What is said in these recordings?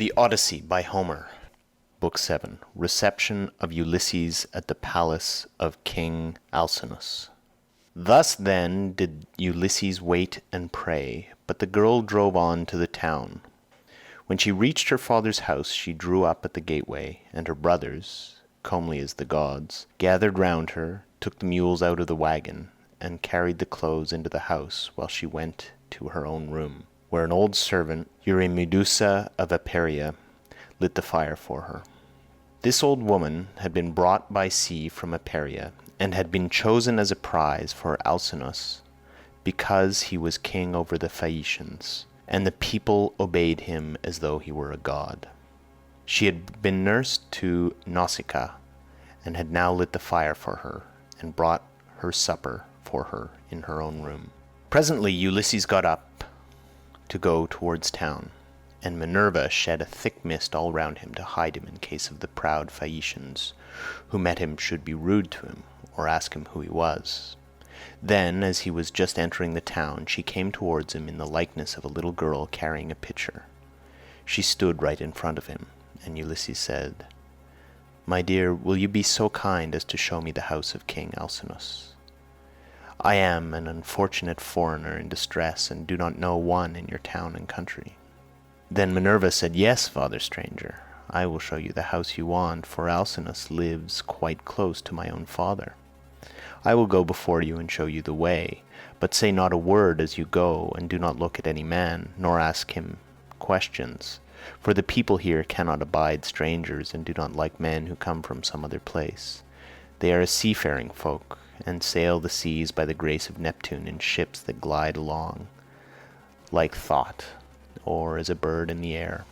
The Odyssey by Homer. Book 7. Reception of Ulysses at the palace of King Alcinous. Thus then did Ulysses wait and pray, but the girl drove on to the town. When she reached her father's house, she drew up at the gateway, and her brothers, comely as the gods, gathered round her, took the mules out of the wagon, and carried the clothes into the house, while she went to her own room, where an old servant, Eurymedusa of Aperia, lit the fire for her. This old woman had been brought by sea from Aperia, and had been chosen as a prize for Alcinous, because he was king over the Phaeacians, and the people obeyed him as though he were a god. She had been nursed to Nausicaa, and had now lit the fire for her, and brought her supper for her in her own room. Presently Ulysses got up to go towards town, and Minerva shed a thick mist all round him to hide him in case of the proud Phaeacians who met him should be rude to him, or ask him who he was. Then, as he was just entering the town, she came towards him in the likeness of a little girl carrying a pitcher. She stood right in front of him, and Ulysses said, "My dear, will you be so kind as to show me the house of King Alcinous? I am an unfortunate foreigner in distress, and do not know one in your town and country." Then Minerva said, "Yes, father stranger, I will show you the house you want, for Alcinous lives quite close to my own father. I will go before you and show you the way, but say not a word as you go, and do not look at any man, nor ask him questions, for the people here cannot abide strangers, and do not like men who come from some other place. They are a seafaring folk, and sail the seas by the grace of Neptune in ships that glide along like thought, or as a bird in the air."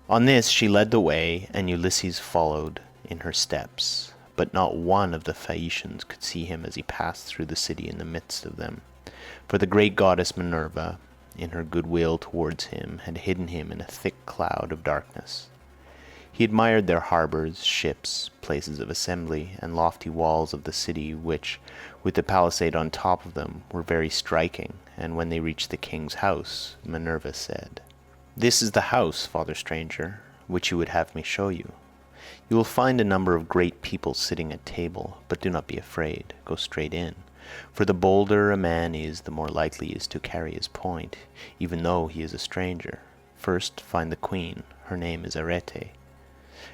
On this she led the way, and Ulysses followed in her steps, but not one of the Phaeacians could see him as he passed through the city in the midst of them, for the great goddess Minerva, in her goodwill towards him, had hidden him in a thick cloud of darkness. He admired their harbours, ships, places of assembly, and lofty walls of the city, which, with the palisade on top of them, were very striking, and when they reached the king's house, Minerva said, "This is the house, father stranger, which you would have me show you. You will find a number of great people sitting at table, but do not be afraid. Go straight in, for the bolder a man is, the more likely he is to carry his point, even though he is a stranger. First find the queen. Her name is Arete,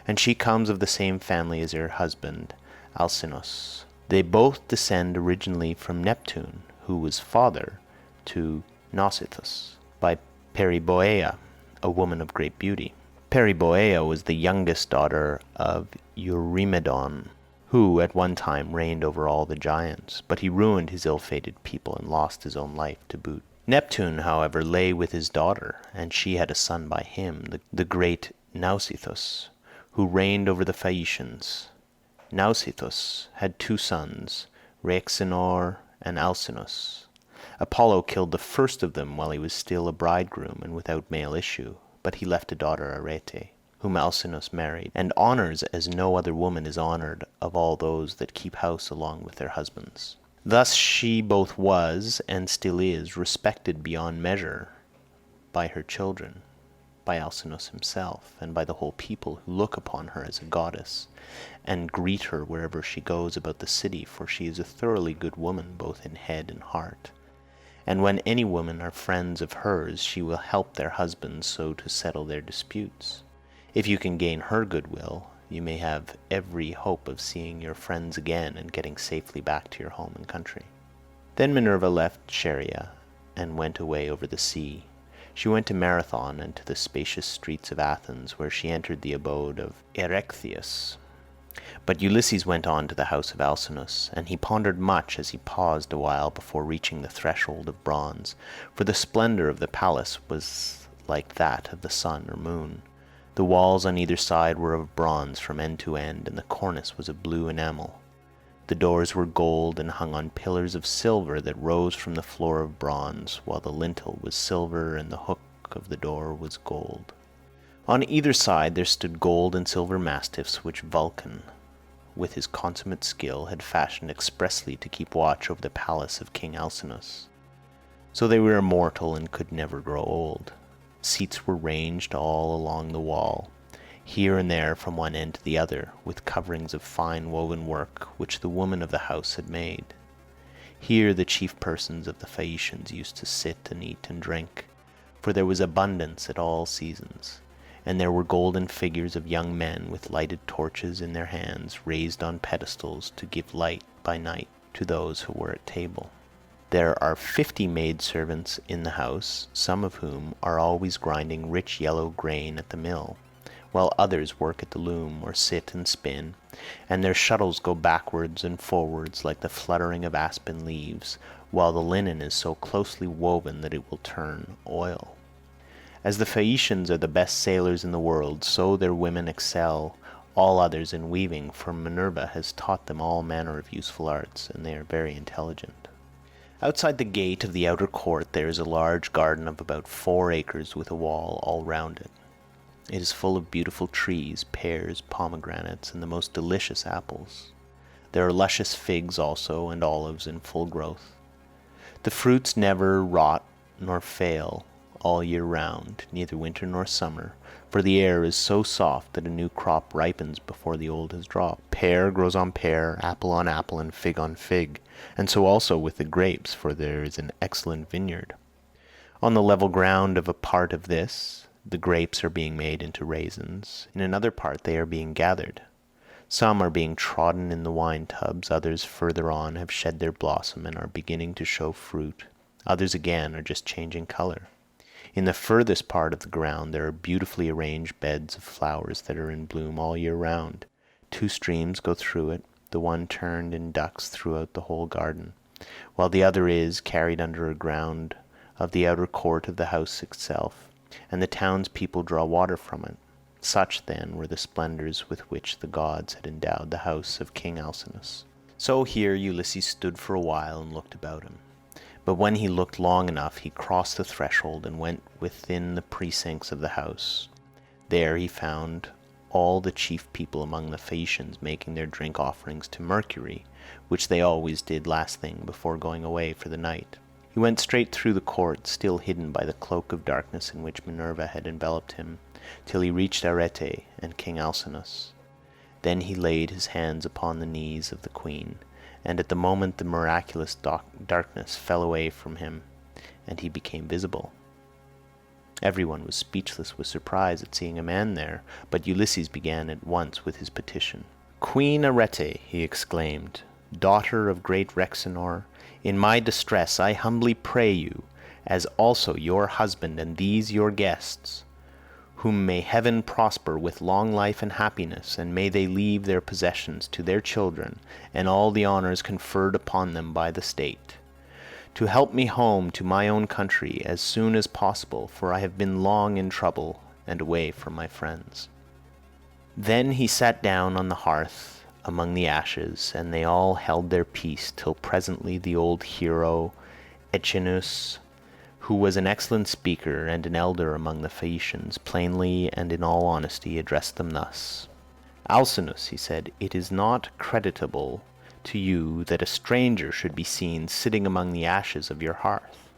and she comes of the same family as her husband, Alcinous. They both descend originally from Neptune, who was father to Nausithous, by Periboea, a woman of great beauty. Periboea was the youngest daughter of Eurymedon, who at one time reigned over all the giants, but he ruined his ill-fated people and lost his own life to boot. Neptune, however, lay with his daughter, and she had a son by him, the great Nausithous, who reigned over the Phaeacians. Nausithous had two sons, Rhexenor and Alcinous. Apollo killed the first of them while he was still a bridegroom and without male issue, but he left a daughter Arete, whom Alcinous married, and honors as no other woman is honored of all those that keep house along with their husbands. Thus she both was, and still is, respected beyond measure by her children, by Alcinous himself, and by the whole people, who look upon her as a goddess, and greet her wherever she goes about the city, for she is a thoroughly good woman both in head and heart. And when any women are friends of hers, she will help their husbands so to settle their disputes. If you can gain her goodwill, you may have every hope of seeing your friends again and getting safely back to your home and country." Then Minerva left Scheria and went away over the sea. She went to Marathon and to the spacious streets of Athens, where she entered the abode of Erechtheus. But Ulysses went on to the house of Alcinous, and he pondered much as he paused a while before reaching the threshold of bronze, for the splendor of the palace was like that of the sun or moon. The walls on either side were of bronze from end to end, and the cornice was of blue enamel. The doors were gold and hung on pillars of silver that rose from the floor of bronze, while the lintel was silver and the hook of the door was gold. On either side there stood gold and silver mastiffs, which Vulcan, with his consummate skill, had fashioned expressly to keep watch over the palace of King Alcinous. So they were immortal and could never grow old. Seats were ranged all along the wall, here and there from one end to the other, with coverings of fine woven work which the woman of the house had made. Here the chief persons of the Phaeacians used to sit and eat and drink, for there was abundance at all seasons, and there were golden figures of young men with lighted torches in their hands, raised on pedestals to give light by night to those who were at table. There are 50 maidservants in the house, some of whom are always grinding rich yellow grain at the mill, while others work at the loom or sit and spin, and their shuttles go backwards and forwards like the fluttering of aspen leaves, while the linen is so closely woven that it will turn oil. As the Phaeacians are the best sailors in the world, so their women excel all others in weaving, for Minerva has taught them all manner of useful arts, and they are very intelligent. Outside the gate of the outer court there is a large garden of about 4 acres with a wall all round it. It is full of beautiful trees, pears, pomegranates, and the most delicious apples. There are luscious figs also, and olives in full growth. The fruits never rot nor fail all year round, neither winter nor summer, for the air is so soft that a new crop ripens before the old has dropped. Pear grows on pear, apple on apple, and fig on fig, and so also with the grapes, for there is an excellent vineyard. On the level ground of a part of this, the grapes are being made into raisins. In another part they are being gathered. Some are being trodden in the wine tubs, others further on have shed their blossom and are beginning to show fruit. Others again are just changing color. In the furthest part of the ground there are beautifully arranged beds of flowers that are in bloom all year round. 2 streams go through it, the one turned in ducts throughout the whole garden, while the other is carried under a ground of the outer court of the house itself, and the townspeople draw water from it. Such, then, were the splendors with which the gods had endowed the house of King Alcinous. So here Ulysses stood for a while and looked about him. But when he looked long enough, he crossed the threshold and went within the precincts of the house. There he found all the chief people among the Phaeacians making their drink offerings to Mercury, which they always did last thing before going away for the night. He went straight through the court, still hidden by the cloak of darkness in which Minerva had enveloped him, till he reached Arete and King Alcinous. Then he laid his hands upon the knees of the queen, and at the moment the miraculous darkness fell away from him, and he became visible. Everyone was speechless with surprise at seeing a man there, but Ulysses began at once with his petition. "Queen Arete," he exclaimed, "daughter of great Rhexenor, in my distress I humbly pray you, as also your husband and these your guests, whom may heaven prosper with long life and happiness, and may they leave their possessions to their children, and all the honors conferred upon them by the state, to help me home to my own country as soon as possible, for I have been long in trouble and away from my friends." Then he sat down on the hearth among the ashes, and they all held their peace till presently the old hero Alcinous, who was an excellent speaker and an elder among the Phaeacians, plainly and in all honesty addressed them thus. "Alcinous," he said, "it is not creditable to you that a stranger should be seen sitting among the ashes of your hearth.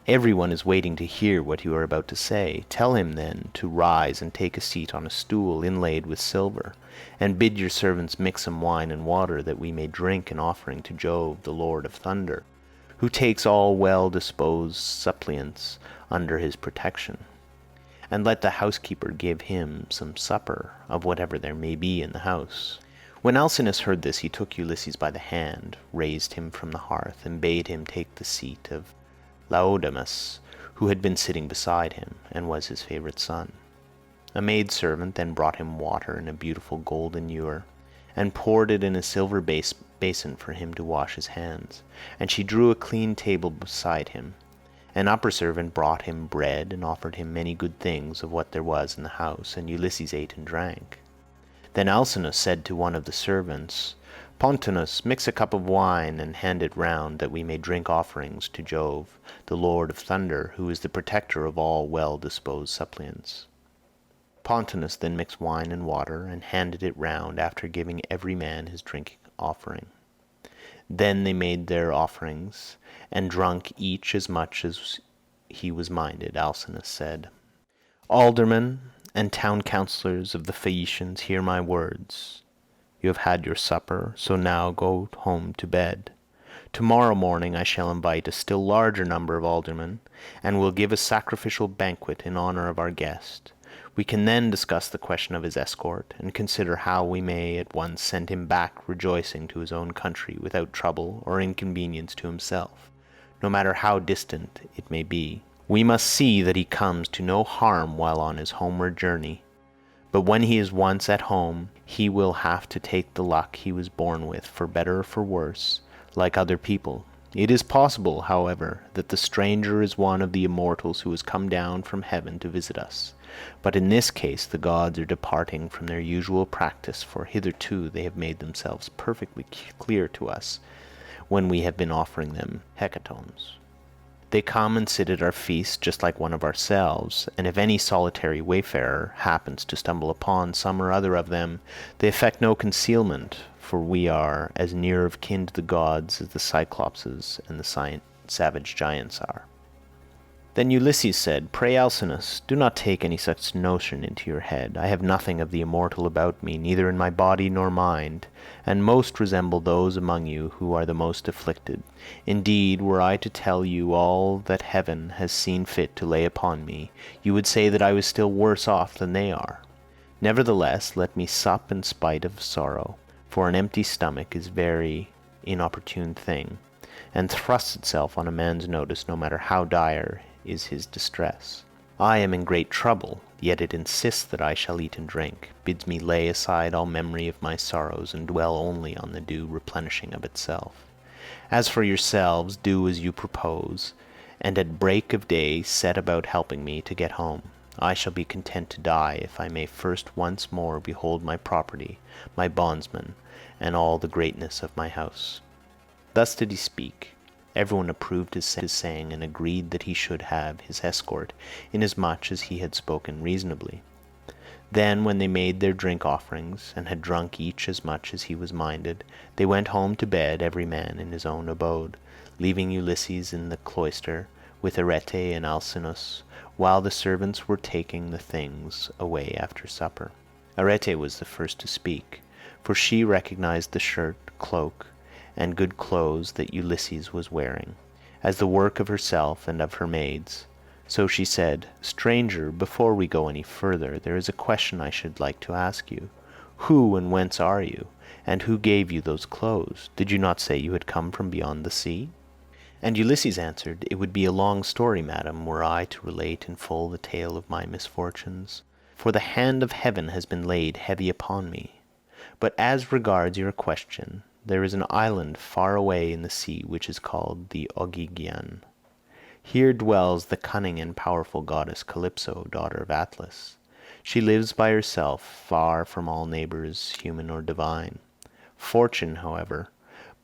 Everyone is waiting to hear what you are about to say. Tell him, then, to rise and take a seat on a stool inlaid with silver, and bid your servants mix some wine and water, that we may drink an offering to Jove, the Lord of Thunder, who takes all well-disposed suppliants under his protection. And let the housekeeper give him some supper, of whatever there may be in the house." When Alcinous heard this, he took Ulysses by the hand, raised him from the hearth, and bade him take the seat of Laodamas, who had been sitting beside him, and was his favorite son. A maidservant then brought him water in a beautiful golden ewer, and poured it in a silver basin for him to wash his hands, and she drew a clean table beside him. An upper servant brought him bread, and offered him many good things of what there was in the house, and Ulysses ate and drank. Then Alcinous said to one of the servants, "Pontonous, mix a cup of wine and hand it round, that we may drink offerings to Jove, the Lord of Thunder, who is the protector of all well-disposed suppliants." Pontonous then mixed wine and water, and handed it round, after giving every man his drinking offering. Then they made their offerings, and drunk each as much as he was minded. Alcinous said, Aldermen and town councillors of the Phaeacians, hear my words. You have had your supper, so now go home to bed. Tomorrow morning I shall invite a still larger number of aldermen, and will give a sacrificial banquet in honor of our guest. We can then discuss the question of his escort, and consider how we may at once send him back rejoicing to his own country without trouble or inconvenience to himself, no matter how distant it may be. We must see that he comes to no harm while on his homeward journey. But when he is once at home, he will have to take the luck he was born with, for better or for worse, like other people. It is possible, however, that the stranger is one of the immortals who has come down from heaven to visit us. But in this case the gods are departing from their usual practice, for hitherto they have made themselves perfectly clear to us when we have been offering them hecatombs. They come and sit at our feast just like one of ourselves, and if any solitary wayfarer happens to stumble upon some or other of them, they affect no concealment, for we are as near of kin to the gods as the Cyclopses and the savage giants are. Then Ulysses said, Pray, Alcinous, do not take any such notion into your head. I have nothing of the immortal about me, neither in my body nor mind, and most resemble those among you who are the most afflicted. Indeed, were I to tell you all that heaven has seen fit to lay upon me, you would say that I was still worse off than they are. Nevertheless, let me sup in spite of sorrow, for an empty stomach is a very inopportune thing, and thrusts itself on a man's notice no matter how dire is his distress. I am in great trouble, yet it insists that I shall eat and drink, bids me lay aside all memory of my sorrows, and dwell only on the due replenishing of itself. As for yourselves, do as you propose, and at break of day set about helping me to get home. I shall be content to die if I may first once more behold my property, my bondsmen, and all the greatness of my house. Thus did he speak. Everyone approved his saying, and agreed that he should have his escort, inasmuch as he had spoken reasonably. Then, when they made their drink offerings, and had drunk each as much as he was minded, they went home to bed, every man in his own abode, leaving Ulysses in the cloister, with Arete and Alcinous, while the servants were taking the things away after supper. Arete was the first to speak, for she recognized the shirt, cloak, and good clothes that Ulysses was wearing, as the work of herself and of her maids. So she said, Stranger, before we go any further, there is a question I should like to ask you. Who and whence are you, and who gave you those clothes? Did you not say you had come from beyond the sea? And Ulysses answered, It would be a long story, madam, were I to relate in full the tale of my misfortunes, for the hand of heaven has been laid heavy upon me. But as regards your question, there is an island far away in the sea which is called the Ogygian. Here dwells the cunning and powerful goddess Calypso, daughter of Atlas. She lives by herself, far from all neighbors, human or divine. Fortune, however,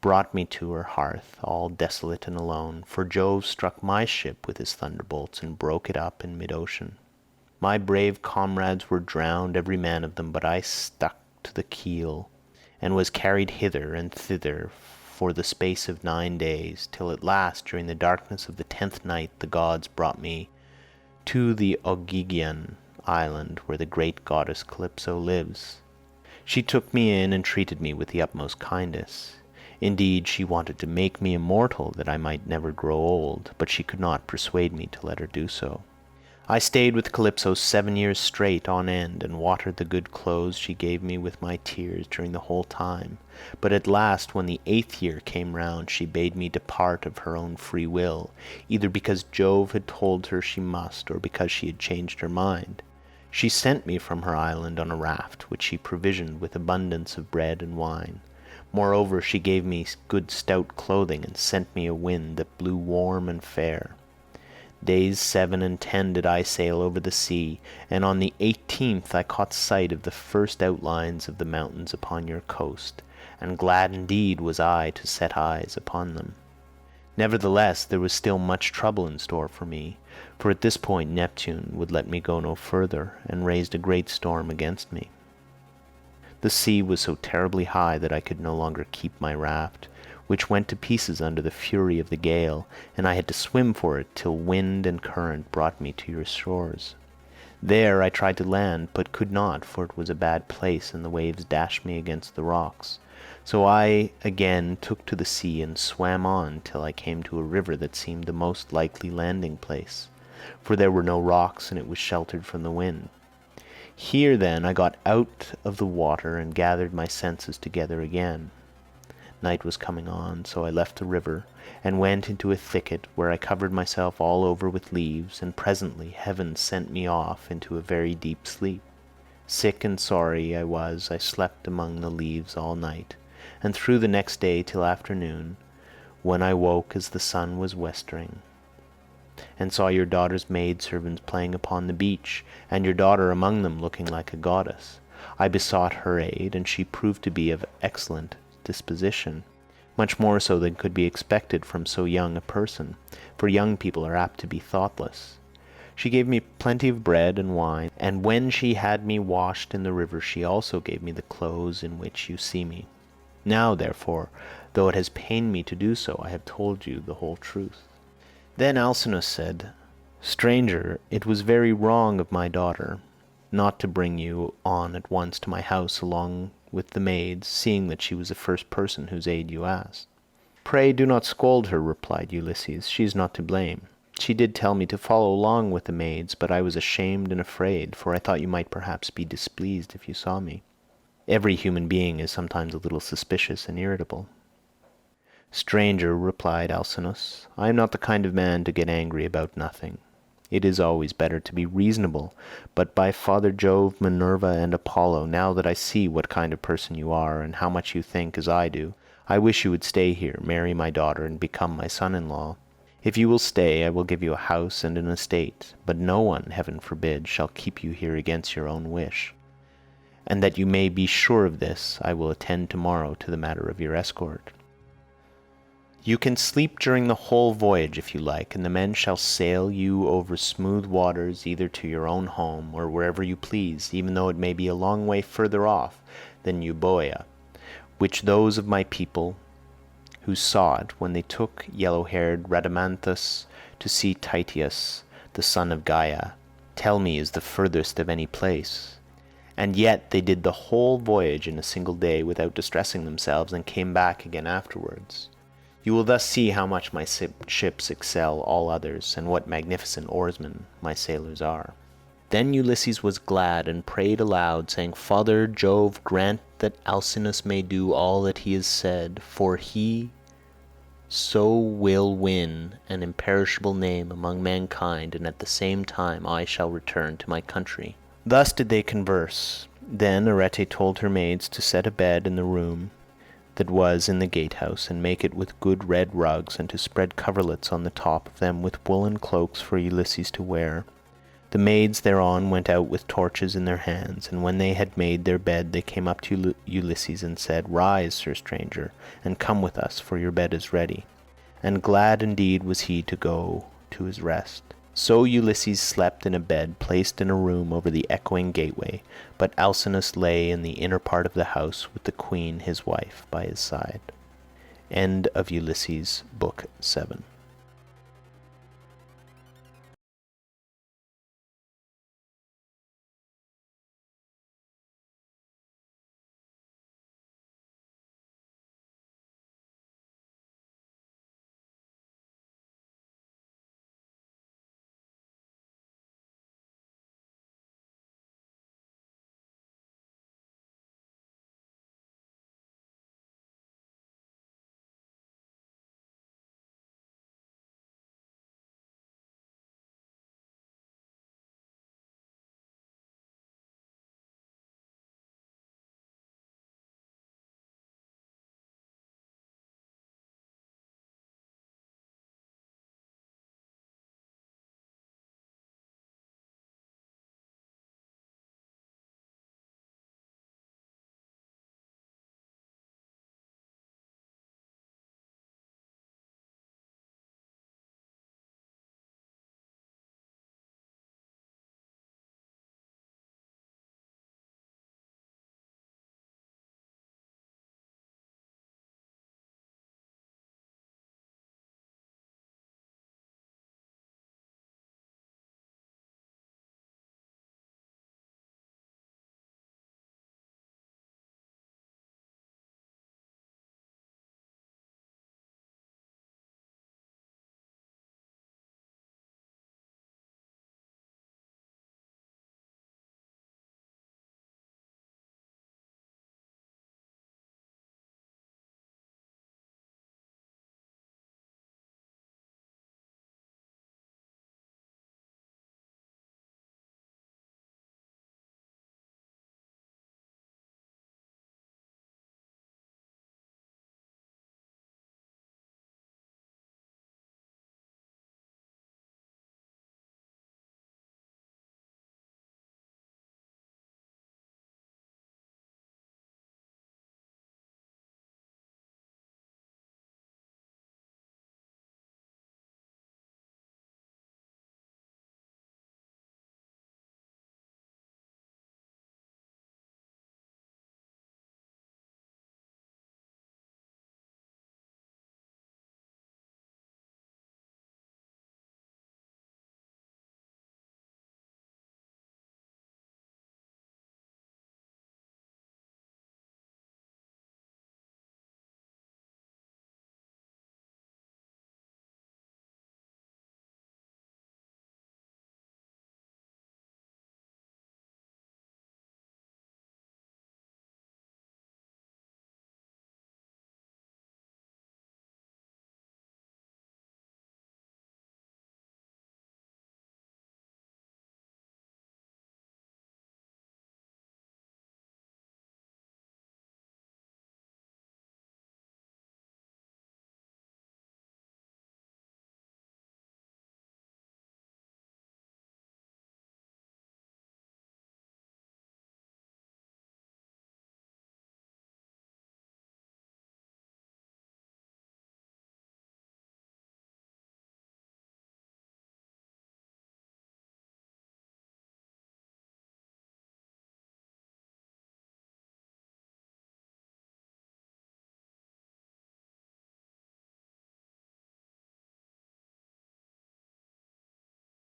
brought me to her hearth, all desolate and alone, for Jove struck my ship with his thunderbolts and broke it up in mid-ocean. My brave comrades were drowned, every man of them, but I stuck to the keel, and was carried hither and thither for the space of 9 days, till at last, during the darkness of the 10th night, the gods brought me to the Ogygian island, where the great goddess Calypso lives. She took me in and treated me with the utmost kindness. Indeed, she wanted to make me immortal, that I might never grow old, but she could not persuade me to let her do so. I stayed with Calypso 7 years straight on end, and watered the good clothes she gave me with my tears during the whole time. But at last, when the 8th year came round, she bade me depart of her own free will, either because Jove had told her she must, or because she had changed her mind. She sent me from her island on a raft, which she provisioned with abundance of bread and wine. Moreover, she gave me good stout clothing, and sent me a wind that blew warm and fair. Days 7 and 10 did I sail over the sea, and on the 18th I caught sight of the first outlines of the mountains upon your coast, and glad indeed was I to set eyes upon them. Nevertheless, there was still much trouble in store for me, for at this point Neptune would let me go no further, and raised a great storm against me. The sea was so terribly high that I could no longer keep my raft, which went to pieces under the fury of the gale, and I had to swim for it till wind and current brought me to your shores. There I tried to land, but could not, for it was a bad place, and the waves dashed me against the rocks. So I again took to the sea and swam on till I came to a river that seemed the most likely landing place, for there were no rocks and it was sheltered from the wind. Here then I got out of the water and gathered my senses together again. Night was coming on, so I left the river and went into a thicket where I covered myself all over with leaves, and presently heaven sent me off into a very deep sleep. Sick and sorry I slept among the leaves all night, and through the next day till afternoon, when I woke as the sun was westering, and saw your daughter's maidservants playing upon the beach, and your daughter among them looking like a goddess. I besought her aid, and she proved to be of excellent disposition, much more so than could be expected from so young a person, for young people are apt to be thoughtless. She gave me plenty of bread and wine, and when she had me washed in the river she also gave me the clothes in which you see me. Now, therefore, though it has pained me to do so, I have told you the whole truth." Then Alcinous said, "Stranger, it was very wrong of my daughter not to bring you on at once to my house along with the maids, seeing that she was the first person whose aid you asked." "Pray do not scold her," replied Ulysses. "She is not to blame. She did tell me to follow along with the maids, but I was ashamed and afraid, for I thought you might perhaps be displeased if you saw me. Every human being is sometimes a little suspicious and irritable." "Stranger," replied Alcinous, "I am not the kind of man to get angry about nothing. It is always better to be reasonable, but by Father Jove, Minerva, and Apollo, now that I see what kind of person you are, and how much you think as I do, I wish you would stay here, marry my daughter, and become my son-in-law. If you will stay, I will give you a house and an estate, but no one, heaven forbid, shall keep you here against your own wish. And that you may be sure of this, I will attend tomorrow to the matter of your escort. You can sleep during the whole voyage if you like, and the men shall sail you over smooth waters either to your own home or wherever you please, even though it may be a long way further off than Euboea, which those of my people who saw it when they took yellow-haired Rhadamanthus to see Tityus, the son of Gaia, tell me is the furthest of any place. And yet they did the whole voyage in a single day without distressing themselves, and came back again afterwards. You will thus see how much my ships excel all others, and what magnificent oarsmen my sailors are." Then Ulysses was glad, and prayed aloud, saying, "Father Jove, grant that Alcinous may do all that he has said, for he so will win an imperishable name among mankind, and at the same time I shall return to my country." Thus did they converse. Then Arete told her maids to set a bed in the room that was in the gatehouse, and make it with good red rugs, and to spread coverlets on the top of them with woolen cloaks for Ulysses to wear. The maids thereon went out with torches in their hands, and when they had made their bed they came up to Ulysses and said, "Rise, sir stranger, and come with us, for your bed is ready." And glad indeed was he to go to his rest. So Ulysses slept in a bed placed in a room over the echoing gateway, but Alcinous lay in the inner part of the house with the queen his wife by his side. End of Ulysses, Book 7.